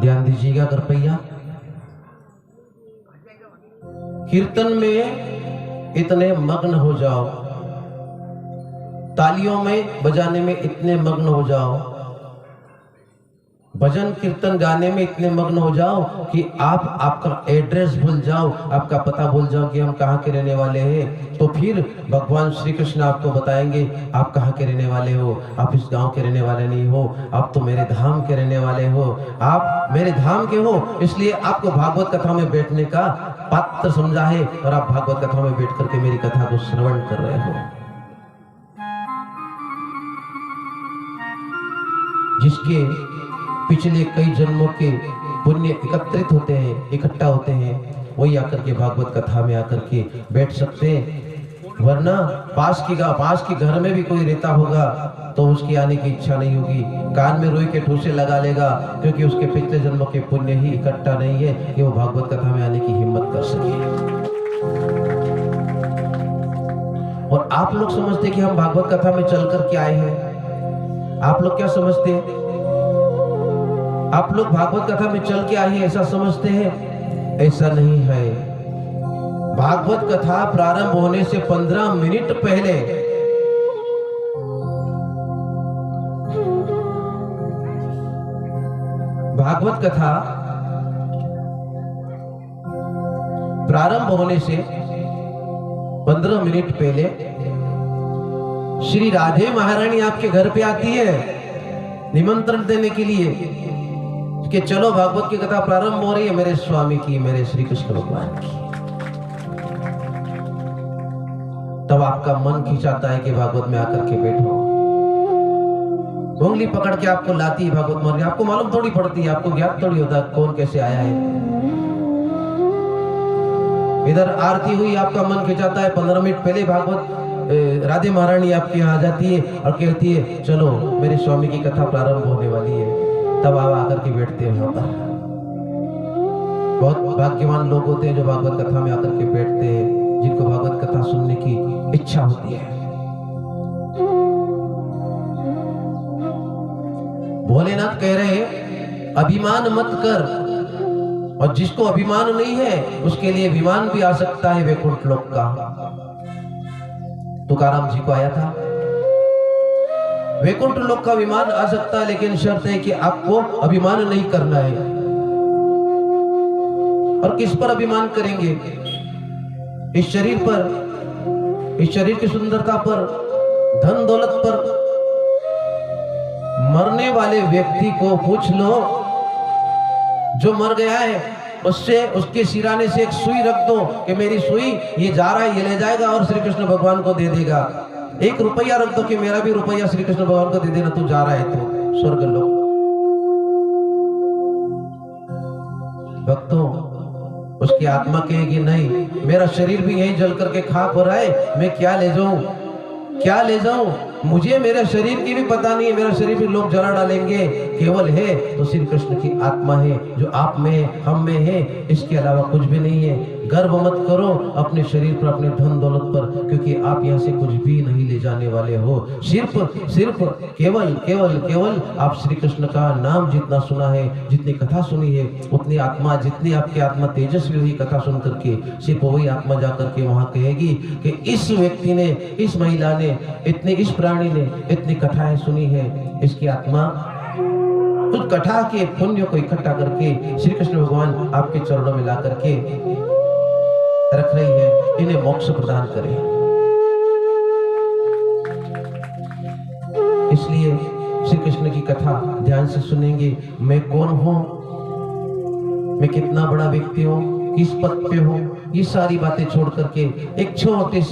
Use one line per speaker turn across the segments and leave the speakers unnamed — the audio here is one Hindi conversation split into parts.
ध्यान दीजिएगा कृपया। कीर्तन में इतने मग्न हो जाओ, तालियों में बजाने में इतने मग्न हो जाओ, भजन कीर्तन गाने में इतने मग्न हो जाओ कि आप आपका एड्रेस भूल जाओ, आपका पता भूल जाओ कि हम कहाँ के रहने वाले हैं। तो फिर भगवान श्री कृष्ण आपको बताएंगे आप कहाँ के रहने वाले हो, आप इस गांव के रहने वाले नहीं हो, आप तो मेरे धाम के रहने वाले हो, आप मेरे धाम के हो, इसलिए आपको भागवत कथा में बैठने का पात्र समझा है और आप भागवत कथा में बैठ करके मेरी कथा को श्रवण कर रहे हो। जिसके पिछले कई जन्मों के पुण्य एकत्रित होते हैं, इकट्ठा होते हैं, वही आकर के भागवत कथा में आकर के बैठ सकते हैं। वरना पास के घर में भी कोई रहता होगा तो उसकी आने की इच्छा नहीं होगी, कान में रुई के ठूसे लगा लेगा, क्योंकि उसके पिछले जन्मों के पुण्य ही इकट्ठा नहीं है कि वो भागवत कथा में आने की हिम्मत कर सके। और आप लोग समझते कि हम भागवत कथा में चल करके आए हैं। आप लोग क्या समझते हैं? आप लोग भागवत कथा में चल के आए हैं ऐसा समझते हैं? ऐसा नहीं है। भागवत कथा प्रारंभ होने से 15 मिनट पहले भागवत कथा प्रारंभ होने से 15 मिनट पहले श्री राधे महारानी आपके घर पे आती है निमंत्रण देने के लिए कि चलो भागवत की कथा प्रारंभ हो रही है, मेरे स्वामी की, मेरे श्री कृष्ण भगवान की। तब आपका मन खिंचाता है कि भागवत में आकर के बैठो। उंगली पकड़ के आपको लाती है भागवत में, आपको मालूम थोड़ी पड़ती है, आपको ज्ञात थोड़ी होता कौन कैसे आया है। इधर आरती हुई, आपका मन खिंचाता है, 15 मिनट पहले भागवत राधे महारानी आपके यहाँ आ जाती है और कहती है चलो मेरे स्वामी की कथा प्रारंभ होने वाली है। तब आप आकर के बैठते हो। यहाँ पर बहुत भाग्यवान लोग होते हैं जो भागवत कथा में आकर के बैठते हैं, जिनको भागवत कथा सुनने की इच्छा होती है। भोलेनाथ कह रहे हैं अभिमान मत कर, और जिसको अभिमान नहीं है उसके लिए विमान भी आ सकता है वैकुंठ लोक का। तुकाराम जी को आया था, वैकुंठ लोक का विमान आ सकता है, लेकिन शर्त है कि आपको अभिमान नहीं करना है। और किस पर अभिमान करेंगे? इस शरीर पर, इस शरीर की सुंदरता पर, धन दौलत पर। मरने वाले व्यक्ति को पूछ लो, जो मर गया है उससे, उसके सिराने से एक सुई रख दो कि मेरी सुई ये जा रहा है, ये ले जाएगा और श्री कृष्ण भगवान को दे देगा। 1 रुपया रख दो कि मेरा भी रुपया श्री कृष्ण भगवान को दे देना, तू जा रहा है तो स्वर्ग लोक। भक्तों, उसकी आत्मा कहेगी नहीं, मेरा शरीर भी यहीं जल करके खाक हो रहा है, मैं क्या ले जाऊं, क्या ले जाऊं, मुझे मेरे शरीर की भी पता नहीं है, मेरा शरीर भी लोग जला डालेंगे। केवल है तो श्री कृष्ण की आत्मा है जो आप में है, हम में है, इसके अलावा कुछ भी नहीं है। गर्व मत करो अपने शरीर पर, अपने धन दौलत पर, क्योंकि आप यहाँ से कुछ भी नहीं ले जाने वाले हो। सिर्फ केवल आप श्री कृष्ण का नाम जितना सुना है, जितनी कथा सुनी है, उतनी आत्मा, जितनी आपकी आत्मा तेजस्वी हुई कथा सुन करके, सिर्फ वही आत्मा जाकर के वहां कहेगी कि इस व्यक्ति ने, इस महिला ने, इस प्राणी ने इतनी कथाएं सुनी है, इसकी आत्मा उस कथा के पुण्य को इकट्ठा करके श्री कृष्ण भगवान आपके चरणों में ला करके रख रही है, इन्हें मोक्ष प्रदान करें। इसलिए श्री कृष्ण की कथा ध्यान से सुनेंगे। मैं कौन हूं, मैं कितना बड़ा व्यक्ति हूं, किस पद पे हूं, ये सारी बातें छोड़ करके एक छोटे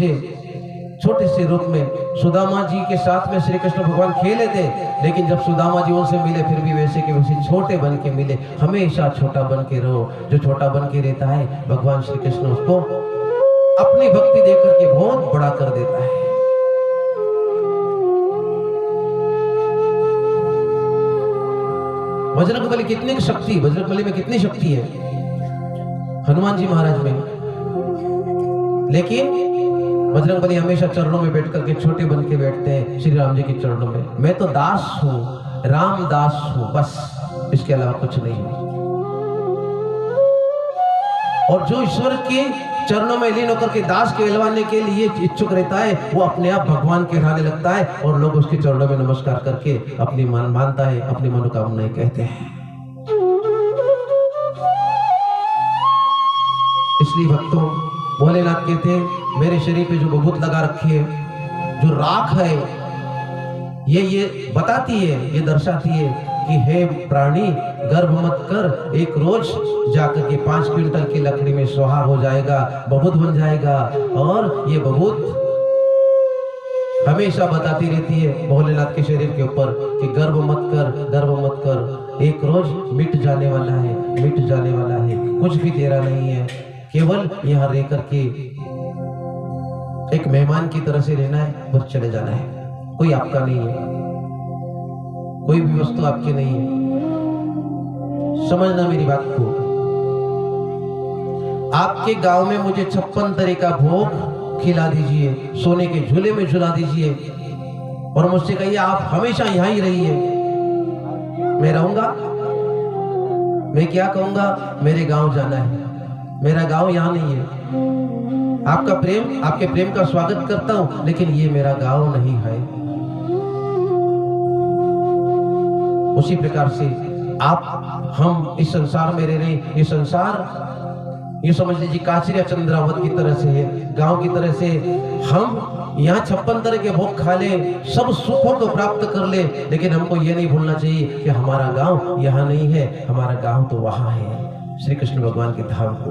से रूप में सुदामा जी के साथ में श्री कृष्ण भगवान खेले थे, लेकिन जब सुदामा जी उनसे मिले फिर भी वैसे के वैसे छोटे बन के मिले। हमेशा छोटा बन के रहो। जो छोटा बन के रहता है भगवान श्री कृष्ण उसको अपनी भक्ति देकर के बहुत बड़ा कर देता है। बजरंगबली कितनी शक्ति, बजरंगबली में कितनी शक्ति है, हनुमान जी महाराज में, लेकिन बजरंगबली हमेशा चरणों में बैठ करके छोटे बन के बैठते हैं श्री राम जी के चरणों में। मैं तो दास हूँ, रामदास हूँ, बस, इसके अलावा कुछ नहीं हूँ। और जो ईश्वर के चरणों में लीन होकर के दास कहलवाने के लिए इच्छुक रहता है, वो अपने आप भगवान कहलाने लगता है और लोग उसके चरणों में नमस्कार करके अपनी मानता है, अपनी मनोकामनाएं कहते हैं। इसलिए भक्तों, भोलेनाथ कहते हैं मेरे शरीर पे जो विभूत लगा रखी है, जो राख है, ये बताती है, ये दर्शाती है कि हे प्राणी, गर्व मत कर, एक रोज जाकर के 5 क्विंटल की लकड़ी में सोहा हो जाएगा, बबूत बन जाएगा। और ये बबूत हमेशा बताती रहती है भोलेनाथ के शरीर के ऊपर कि गर्व मत कर, गर्व मत कर, एक रोज मिट जाने वाला है, मिट जाने वाला है, कुछ भी तेरा नहीं है, केवल यहाँ रह करके एक मेहमान की तरह से रहना है, बस चले जाना है, कोई आपका नहीं है, कोई भी वस्तु आपकी नहीं है। समझना मेरी बात को। आपके गांव में मुझे 56 तरह का भोग खिला दीजिए, सोने के झूले में झुला दीजिए और मुझसे कहिए आप हमेशा यहां ही रहिए, मैं रहूंगा। मैं क्या कहूंगा, मेरे गांव जाना है, मेरा गांव यहां नहीं है। आपका प्रेम, आपके प्रेम का स्वागत करता हूं, लेकिन ये मेरा गांव नहीं है। उसी प्रकार से आप, हम इस संसार में रह रहे हैं, ये संसार ये समझ लीजिए काचरिया चंद्रावत की तरह से है, गांव की तरह से। हम यहाँ 56 तरह के भोग खा ले, सब सुखों को प्राप्त कर ले, लेकिन हमको ये नहीं भूलना चाहिए कि हमारा गांव यहाँ नहीं है, हमारा गांव तो वहां है, श्री कृष्ण भगवान के धाम को।